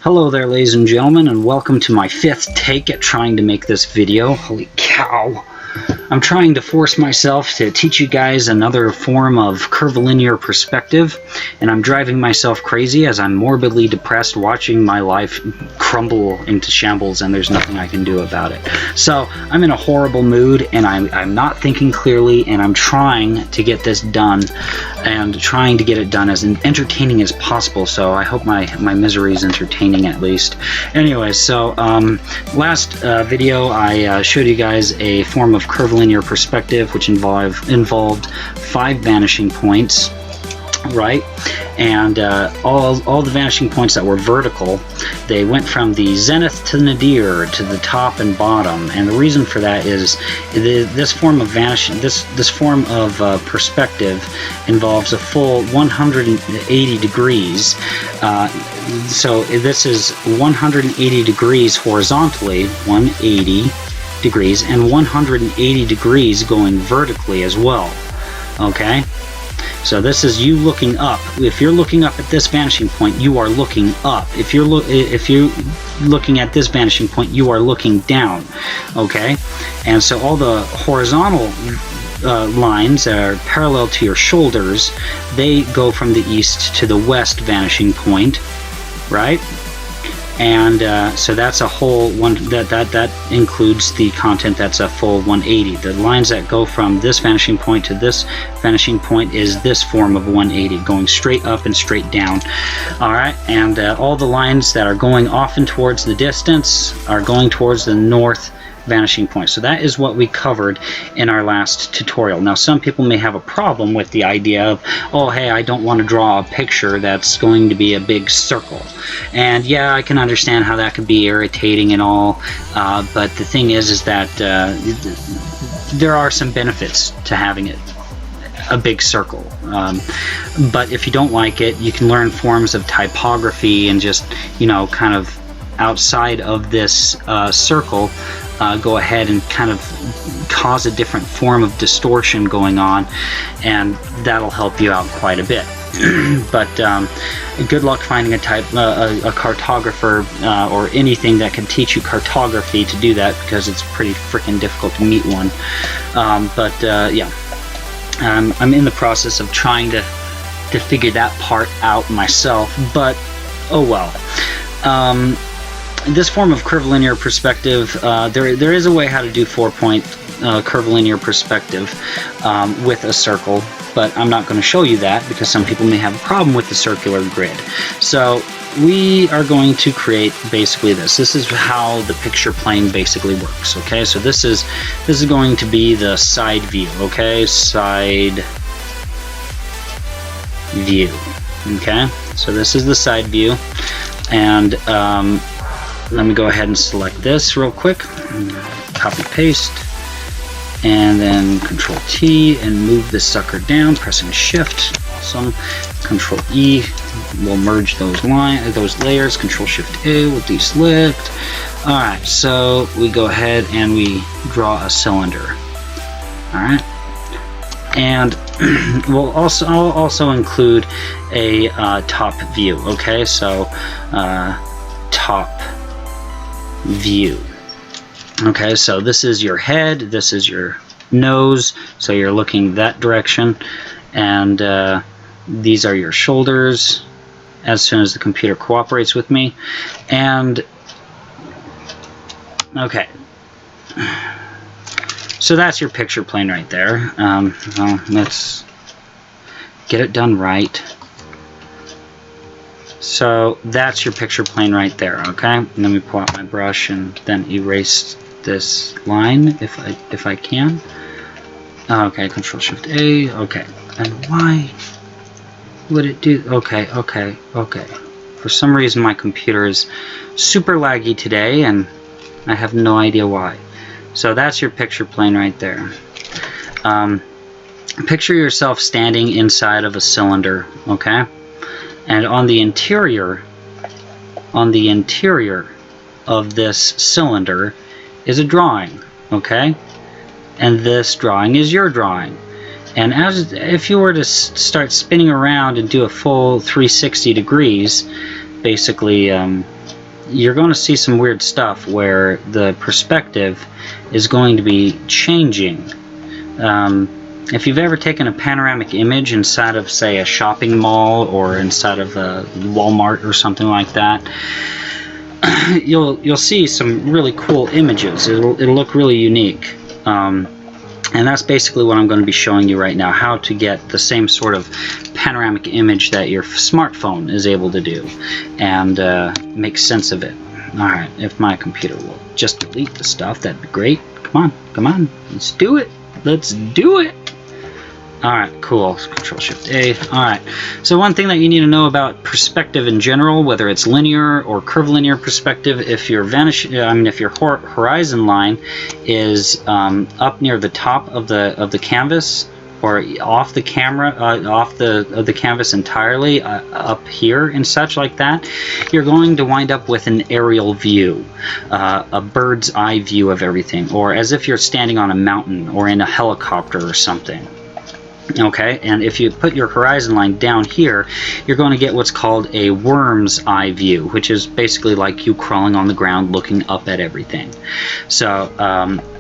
Hello there, ladies and gentlemen, and welcome to my 5th take at trying to make this video. Holy cow! I'm trying to force myself to teach you guys another form of curvilinear perspective, and I'm driving myself crazy as I'm morbidly depressed watching my life crumble into shambles, and there's nothing I can do about it. So I'm in a horrible mood, and I'm not thinking clearly, and I'm trying to get this done, and trying to get it done as entertaining as possible. So I hope my misery is entertaining at least. Anyway, so last video I showed you guys a form of curvilinear perspective which involved 5 vanishing points, right? And all the vanishing points that were vertical, they went from the zenith to the nadir to the top and bottom. And the reason for that is this form of vanishing, this form of perspective involves a full 180 degrees. So this is 180 degrees horizontally, 180 degrees, and 180 degrees going vertically as well. Okay, so this is you looking up. If you're looking up at this vanishing point, you are looking up. If you're looking at this vanishing point, you are looking down. Okay, and so all the horizontal lines that are parallel to your shoulders, they go from the east to the west vanishing point, right? And so that's a whole one, that includes the content that's a full 180. The lines that go from this vanishing point to this vanishing point is this form of 180, going straight up and straight down. All right, and all the lines that are going off and towards the distance are going towards the north vanishing point. So that is what we covered in our last tutorial. Now some people may have a problem with the idea of, oh hey, I don't want to draw a picture that's going to be a big circle. And yeah, I can understand how that could be irritating and all, but the thing is that there are some benefits to having it a big circle. But if you don't like it, you can learn forms of typography and just, you know, kind of outside of this circle, go ahead and kind of cause a different form of distortion going on, and that'll help you out quite a bit. But good luck finding a cartographer or anything that can teach you cartography to do that, because it's pretty freaking difficult to meet one. Yeah, I'm in the process of trying to figure that part out myself, but oh well. This form of curvilinear perspective, there is a way how to do 4-point curvilinear perspective with a circle, but I'm not going to show you that because some people may have a problem with the circular grid. So we are going to create basically this. This is how the picture plane basically works. Okay, so this is going to be the side view. Okay, side view. Okay, so this is the side view, and let me go ahead and select this real quick, copy paste, and then Control T and move this sucker down, pressing Shift. Awesome. Control E will merge those layers. Control Shift A will deselect. Alright, so we go ahead and we draw a cylinder. Alright, and I'll also include a top view. Okay, so top view. Okay, so this is your head, this is your nose, so you're looking that direction, and these are your shoulders as soon as the computer cooperates with me. And okay, so that's your picture plane right there. Well, let's get it done right. So that's your picture plane right there. Okay, and let me pull out my brush and then erase this line if I can. Okay, Control Shift A. Okay, and why would it do? Okay. For some reason my computer is super laggy today, and I have no idea why. So that's your picture plane right there. Picture yourself standing inside of a cylinder. Okay. And on the interior of this cylinder is a drawing, okay? And this drawing is your drawing. And if you were to start spinning around and do a full 360 degrees, basically you're going to see some weird stuff where the perspective is going to be changing. If you've ever taken a panoramic image inside of, say, a shopping mall or inside of a Walmart or something like that, you'll see some really cool images. It'll look really unique. And that's basically what I'm going to be showing you right now, how to get the same sort of panoramic image that your smartphone is able to do and make sense of it. Alright, if my computer will just delete the stuff, that'd be great. Come on, let's do it. Let's do it. Alright, cool. Control-Shift-A. Alright, so one thing that you need to know about perspective in general, whether it's linear or curvilinear perspective, if your horizon line is up near the top of the canvas, or off the camera, off the canvas entirely, up here and such like that, you're going to wind up with an aerial view, a bird's eye view of everything, or as if you're standing on a mountain or in a helicopter or something. Okay, and if you put your horizon line down here, you're going to get what's called a worm's eye view, which is basically like you crawling on the ground looking up at everything. So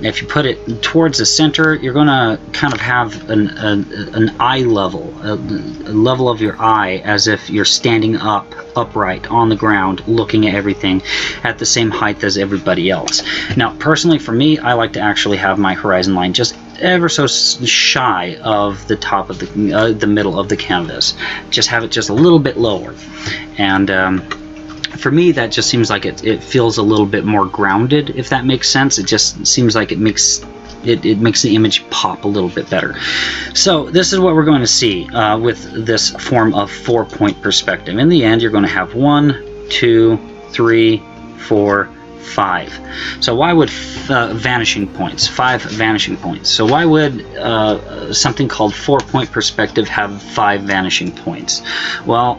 if you put it towards the center, you're going to kind of have an eye level, a level of your eye, as if you're standing upright on the ground looking at everything at the same height as everybody else. Now, personally for me, I like to actually have my horizon line just ever so shy of the top of the middle of the canvas. Just have it just a little bit lower, and for me that just seems like it feels a little bit more grounded, if that makes sense. It just seems like it makes the image pop a little bit better. So this is what we're going to see with this form of 4-point perspective. In the end, you're going to have 1, 2, 3, 4, 5. So why would vanishing points, 5 vanishing points? So why would something called 4-point perspective have 5 vanishing points? Well,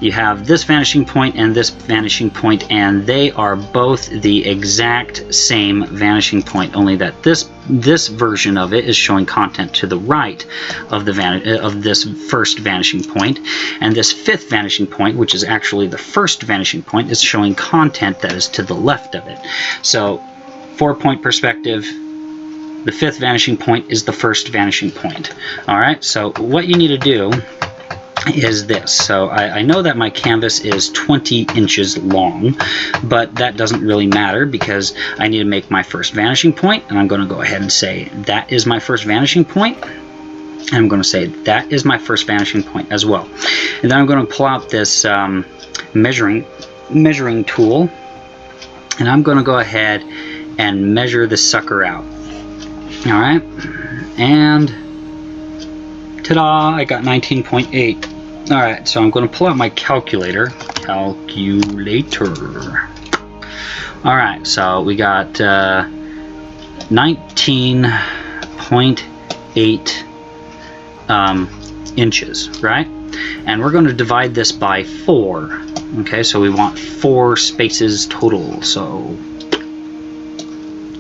you have this vanishing point and this vanishing point, and they are both the exact same vanishing point, only that this version of it is showing content to the right of this first vanishing point, and this 5th vanishing point, which is actually the first vanishing point, is showing content that is to the left of it. So 4-point perspective, the 5th vanishing point is the first vanishing point. Alright, so what you need to do is this. So I know that my canvas is 20 inches long, but that doesn't really matter because I need to make my first vanishing point, and I'm going to go ahead and say that is my first vanishing point. And I'm going to say that is my first vanishing point as well. And then I'm going to pull out this measuring tool, and I'm going to go ahead and measure this sucker out. Alright, and ta-da, I got 19.8. Alright, so I'm going to pull out my calculator. Alright, so we got 19.8 inches, right? And we're going to divide this by 4. Okay, so we want 4 spaces total. So,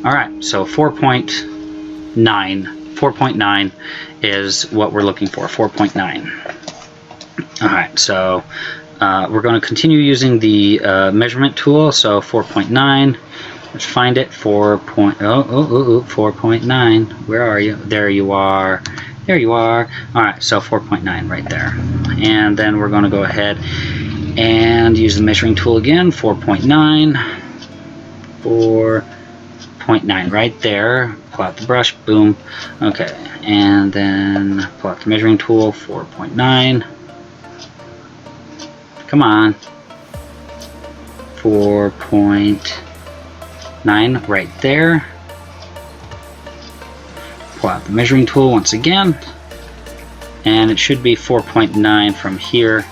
alright, so 4.9. 4.9 is what we're looking for, 4.9. Alright, so we're going to continue using the measurement tool, so 4.9, let's find it, 4.9, where are you? There you are, there you are. Alright, so 4.9 right there. And then we're going to go ahead and use the measuring tool again, 4.9, 4.9 right there. Pull out the brush, boom. Okay, and then pull out the measuring tool, 4.9. Come on. 4.9 right there. Pull out the measuring tool once again, and it should be 4.9 from here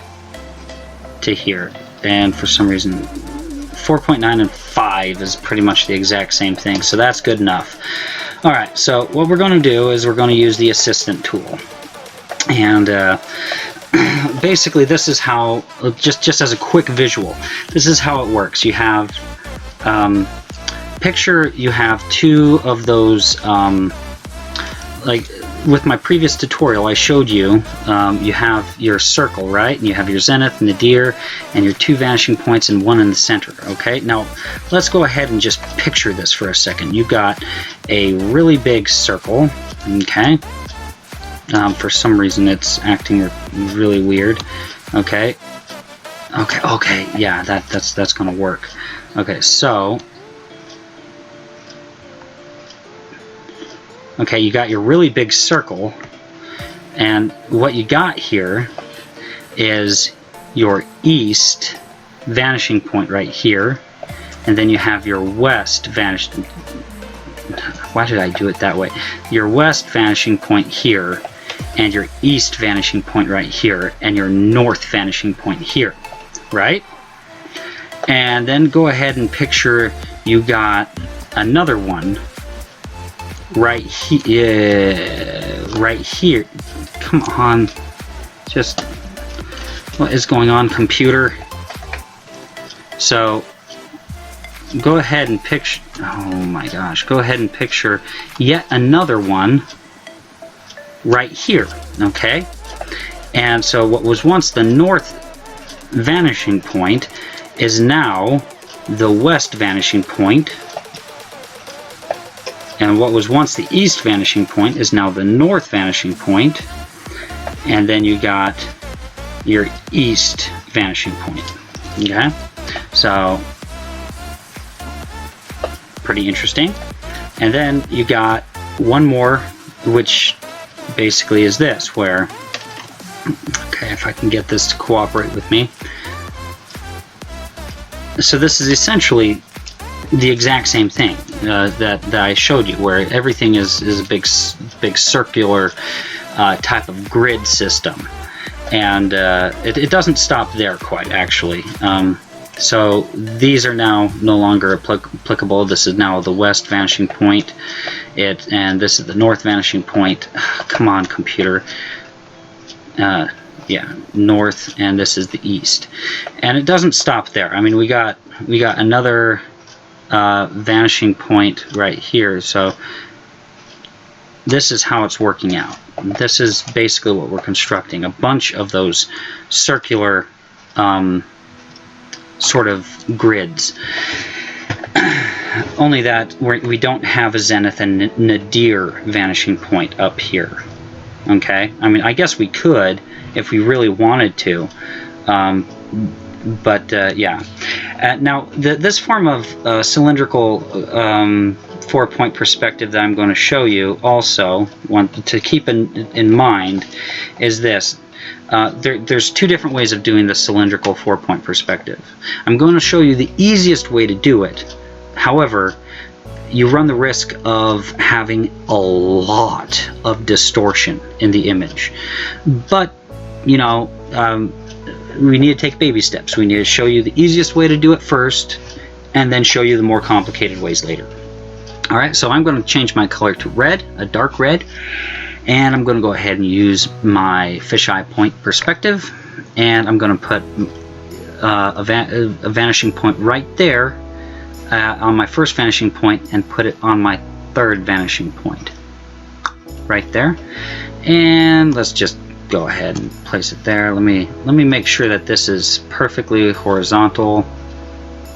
to here. And for some reason, 4.9 and 5 is pretty much the exact same thing, so that's good enough. Alright, so what we're going to do is we're going to use the assistant tool. And basically this is how, just as a quick visual, this is how it works. You have, picture you have 2 of those, like with my previous tutorial, I showed you you have your circle, right? And you have your zenith, nadir, and your 2 vanishing points and 1 in the center, okay? Now, let's go ahead and just picture this for a second. You've got a really big circle, okay? For some reason, it's acting really weird, okay? Okay, yeah, that's gonna work. Okay, so... Okay, you got your really big circle, and what you got here is your east vanishing point right here, and then you have your west vanishing... Why did I do it that way? Your west vanishing point here, and your east vanishing point right here, and your north vanishing point here, right? And then go ahead and picture you got another one right here. Come on, just what is going on, computer? So go ahead and picture, oh my gosh, go ahead and picture yet another one right here, okay? And so what was once the north vanishing point is now the west vanishing point. And what was once the east vanishing point is now the north vanishing point. And then you got your east vanishing point. Okay? So, pretty interesting. And then you got one more, which basically is this, where... Okay, if I can get this to cooperate with me. So this is essentially the exact same thing that I showed you, where everything is a big circular type of grid system, and it doesn't stop there quite, actually. So these are now no longer applicable. This is now the west vanishing point, and this is the north vanishing point. Come on, computer. Yeah, north, and this is the east, and it doesn't stop there. I mean, we got another vanishing point right here. So this is how it's working out. This is basically what we're constructing, a bunch of those circular sort of grids. Only that we don't have a zenith and nadir vanishing point up here. Okay, I mean, I guess we could if we really wanted to, but yeah. Now, this form of cylindrical 4-point perspective that I'm going to show you also, want to keep in mind, is this. There's 2 different ways of doing the cylindrical 4-point perspective. I'm going to show you the easiest way to do it. However, you run the risk of having a lot of distortion in the image. But, you know, we need to take baby steps. We need to show you the easiest way to do it first, and then show you the more complicated ways later. Alright, so I'm going to change my color to red, a dark red, and I'm going to go ahead and use my fisheye point perspective, and I'm going to put a vanishing point right there on my first vanishing point, and put it on my third vanishing point right there. And let's just go ahead and place it there. Let me make sure that this is perfectly horizontal.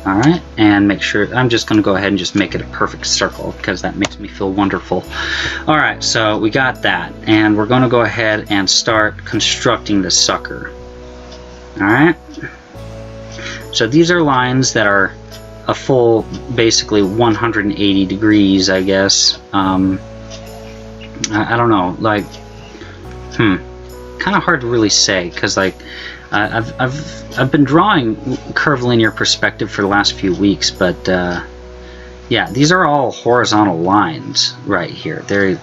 Alright, and make sure, I'm just going to go ahead and just make it a perfect circle, because that makes me feel wonderful. Alright, so we got that, and we're going to go ahead and start constructing the sucker. Alright, so these are lines that are a full, basically 180 degrees, I guess. I don't know, like, kind of hard to really say, because like I've been drawing curvilinear perspective for the last few weeks, but yeah, these are all horizontal lines right here. They're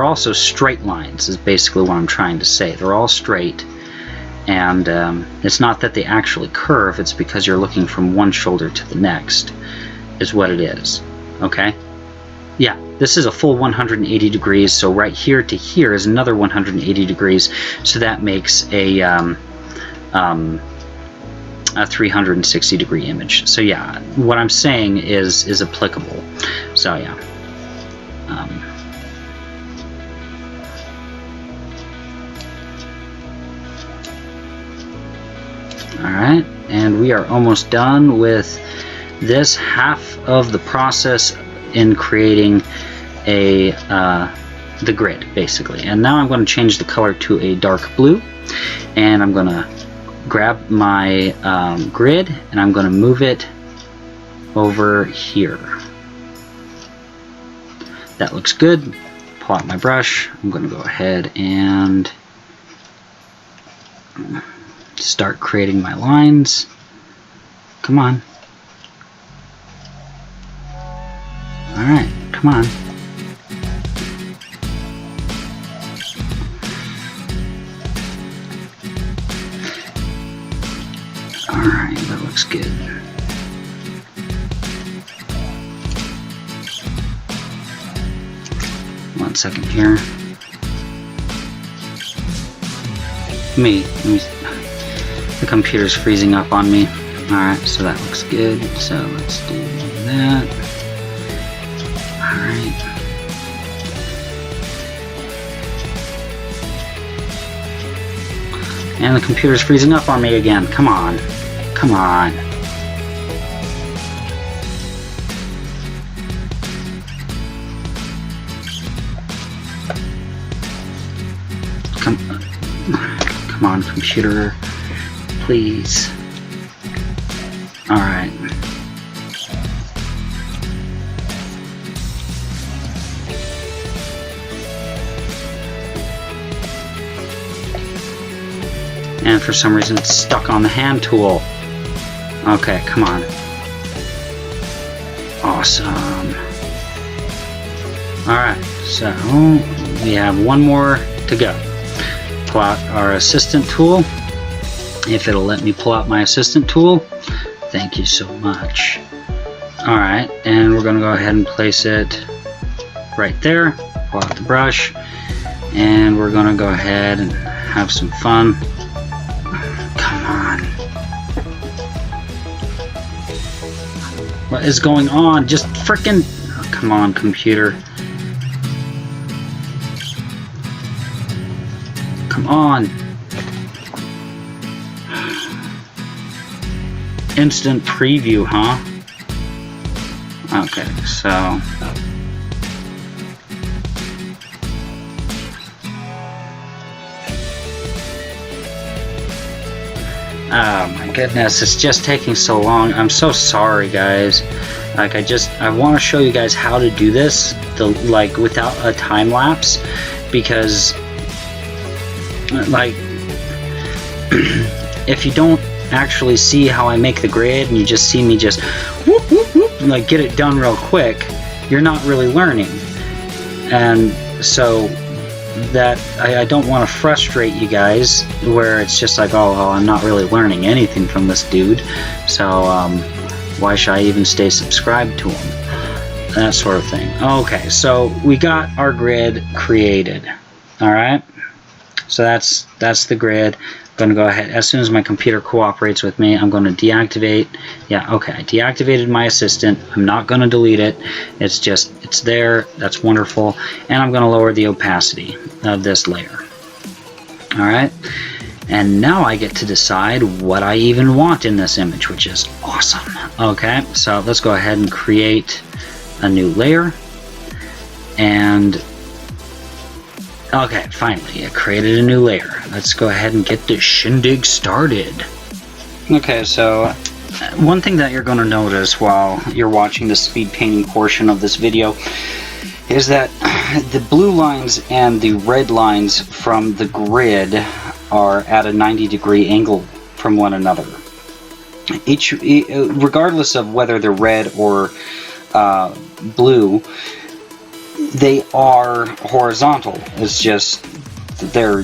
also straight lines, is basically what I'm trying to say. They're all straight, and it's not that they actually curve, it's because you're looking from one shoulder to the next, is what it is. Okay? Yeah, this is a full 180 degrees, so right here to here is another 180 degrees, so that makes a 360 degree image. So yeah, what I'm saying is applicable. So yeah. Alright, and we are almost done with this half of the process in creating a the grid, basically. And now I'm going to change the color to a dark blue, and I'm going to grab my grid and I'm going to move it over here. That looks good. Pull out my brush. I'm going to go ahead and start creating my lines. Come on. Alright, come on. Alright, that looks good. One second here. Let me. The computer's freezing up on me. Alright, so that looks good. So let's do that. Alright. And the computer's freezing up on me again. Come on. Come on. Come on, computer. Please. Alright. And for some reason it's stuck on the hand tool. Okay, come on. Awesome. Alright, so we have one more to go. Pull out our assistant tool. If it'll let me pull out my assistant tool. Thank you so much. Alright, and we're going to go ahead and place it right there. Pull out the brush. And we're going to go ahead and have some fun. Come on. What is going on? Just frickin'... Oh, come on, computer. Come on. Instant preview, huh? Okay, so... Oh my goodness, it's just taking so long. I'm so sorry, guys. Like, I want to show you guys how to do this, like, without a time lapse, because, like, if you don't actually see how I make the grid and you just see me just whoop, whoop, whoop, like get it done real quick, you're not really learning. And so that I don't want to frustrate you guys where it's just like, oh, well, I'm not really learning anything from this dude, so why should I even stay subscribed to him? That sort of thing. Okay, so we got our grid created. Alright, so that's the grid. I'm going to go ahead, as soon as my computer cooperates with me, I'm going to deactivate. Yeah, okay, I deactivated my assistant. I'm not going to delete it. It's just, it's there. That's wonderful. And I'm going to lower the opacity of this layer. Alright, and now I get to decide what I even want in this image, which is awesome. Okay, so let's go ahead and create a new layer. And okay, finally, I created a new layer. Let's go ahead and get this shindig started. Okay, so one thing that you're going to notice while you're watching the speed painting portion of this video is that the blue lines and the red lines from the grid are at a 90-degree angle from one another. Regardless of whether they're red or blue, they are horizontal. It's just they're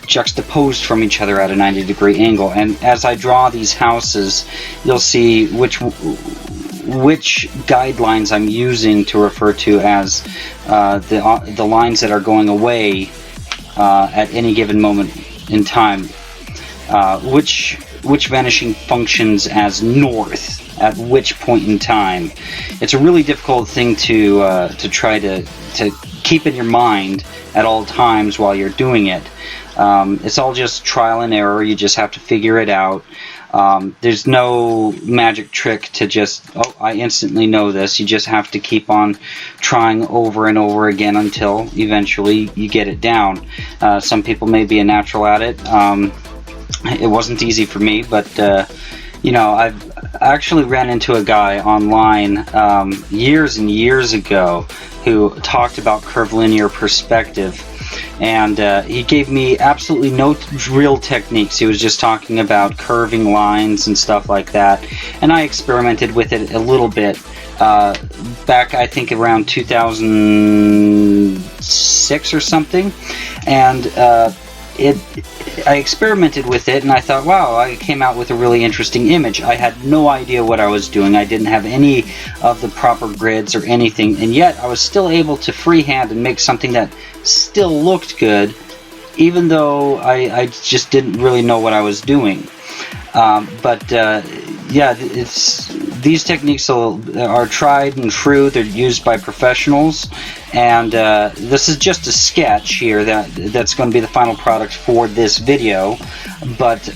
juxtaposed from each other at a 90-degree angle. And as I draw these houses, you'll see which guidelines I'm using to refer to as the lines that are going away at any given moment in time. which vanishing functions as north at which point in time. It's a really difficult thing to try to keep in your mind at all times while you're doing it. It's all just trial and error. You just have to figure it out. There's no magic trick to just, oh, I instantly know this. You just have to keep on trying over and over again until eventually you get it down. Some people may be a natural at it. It wasn't easy for me, but you know, I've actually ran into a guy online years and years ago who talked about curvilinear perspective. And he gave me absolutely no real techniques. He was just talking about curving lines and stuff like that. And I experimented with it a little bit back, I think, around 2006 or something. And I experimented with it, and I thought, wow, I came out with a really interesting image. I had no idea what I was doing. I didn't have any of the proper grids or anything, and yet I was still able to freehand and make something that still looked good, even though I just didn't really know what I was doing. Yeah, these techniques are tried and true. They're used by professionals, and this is just a sketch here that's going to be the final product for this video. But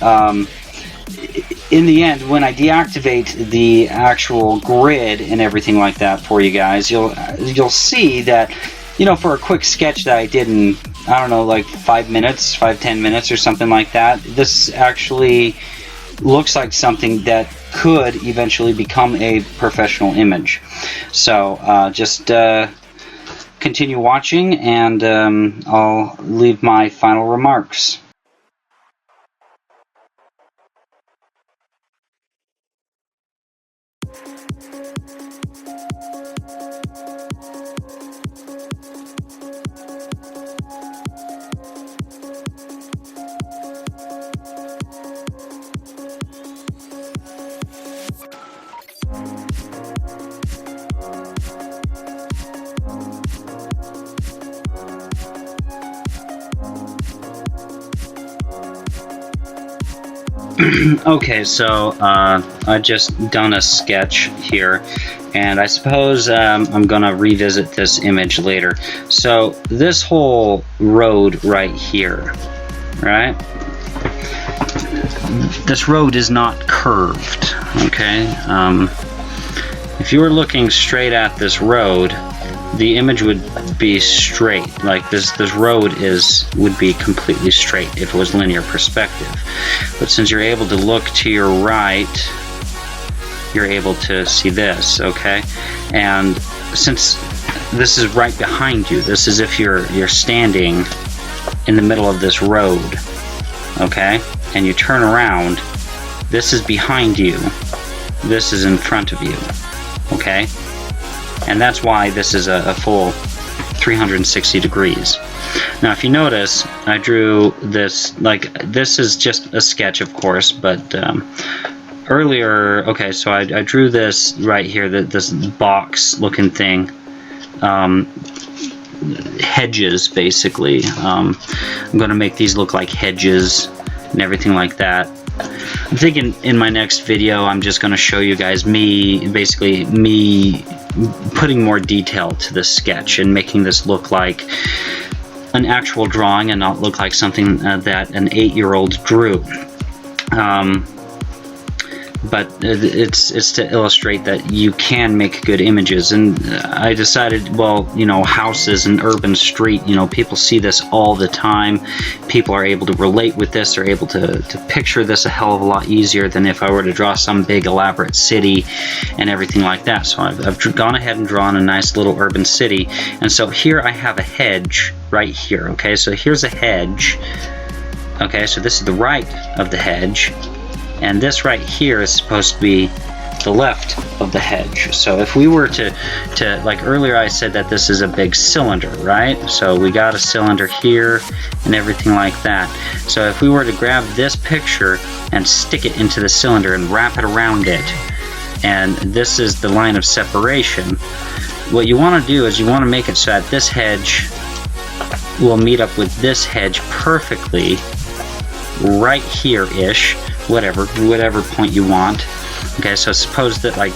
in the end, when I deactivate the actual grid and everything like that for you guys, you'll see that, you know, for a quick sketch that I did in, I don't know, like 5 minutes, 5-10 minutes or something like that, this actually looks like something that could eventually become a professional image. So just continue watching, and I'll leave my final remarks. Okay, so I just done a sketch here, and I suppose I'm gonna revisit this image later. So this whole road right here, right? This road is not curved, okay? If you were looking straight at this road, the image would be straight. Like this road would be completely straight if it was linear perspective. But since you're able to look to your right, you're able to see this, okay? And since this is right behind you, this is if you're standing in the middle of this road, okay? And you turn around, this is behind you, this is in front of you, okay? And that's why this is a full 360 degrees. Now if you notice, I drew this, like, this is just a sketch, of course, but earlier, okay, so I drew this right here, this box looking thing, hedges basically. I'm going to make these look like hedges and everything like that. I'm thinking in my next video I'm just going to show you guys basically me putting more detail to this sketch and making this look like an actual drawing and not look like something that an 8-year-old drew. But it's to illustrate that you can make good images. And I decided, well, you know, houses and urban street, you know, people see this all the time. People are able to relate with this. They're able to picture this a hell of a lot easier than if I were to draw some big elaborate city and everything like that. So I've gone ahead and drawn a nice little urban city. And so here I have a hedge right here, okay? So here's a hedge. Okay, so this is the right of the hedge. And this right here is supposed to be the left of the hedge. So if we were to like earlier I said that this is a big cylinder, right? So we got a cylinder here and everything like that. So if we were to grab this picture and stick it into the cylinder and wrap it around it, and this is the line of separation, what you want to do is you want to make it so that this hedge will meet up with this hedge perfectly, right here-ish, whatever point you want. Okay, so suppose that like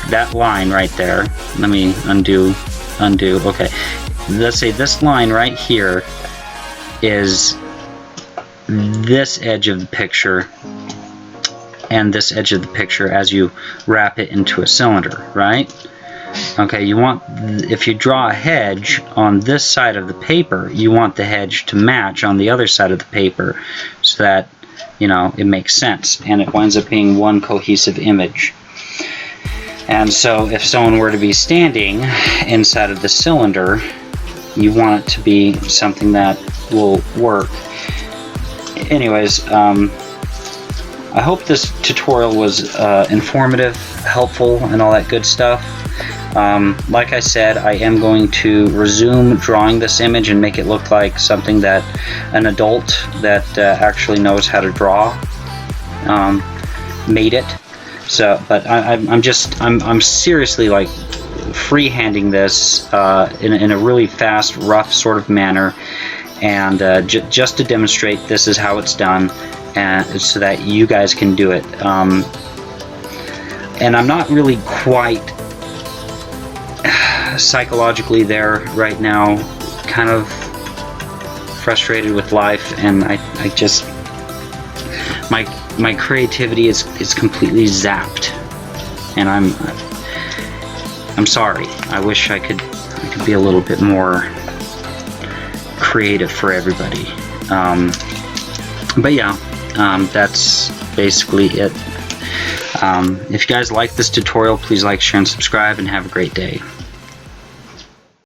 that line right there. Let me undo. Okay, let's say this line right here is this edge of the picture and this edge of the picture as you wrap it into a cylinder, right? Okay, you want, if you draw a hedge on this side of the paper, you want the hedge to match on the other side of the paper so that, you know, it makes sense and it winds up being one cohesive image. And so if someone were to be standing inside of the cylinder, you want it to be something that will work. Anyways, I hope this tutorial was informative, helpful, and all that good stuff. Like I said, I am going to resume drawing this image and make it look like something that an adult that actually knows how to draw made it. So, but I'm seriously like freehanding this in a really fast, rough sort of manner, and just to demonstrate this is how it's done, and so that you guys can do it. And I'm not really quite psychologically there right now, kind of frustrated with life, and I just my creativity is completely zapped, and I'm sorry. I wish I could be a little bit more creative for everybody. But yeah, that's basically it. If you guys like this tutorial, please like, share, and subscribe, and have a great day.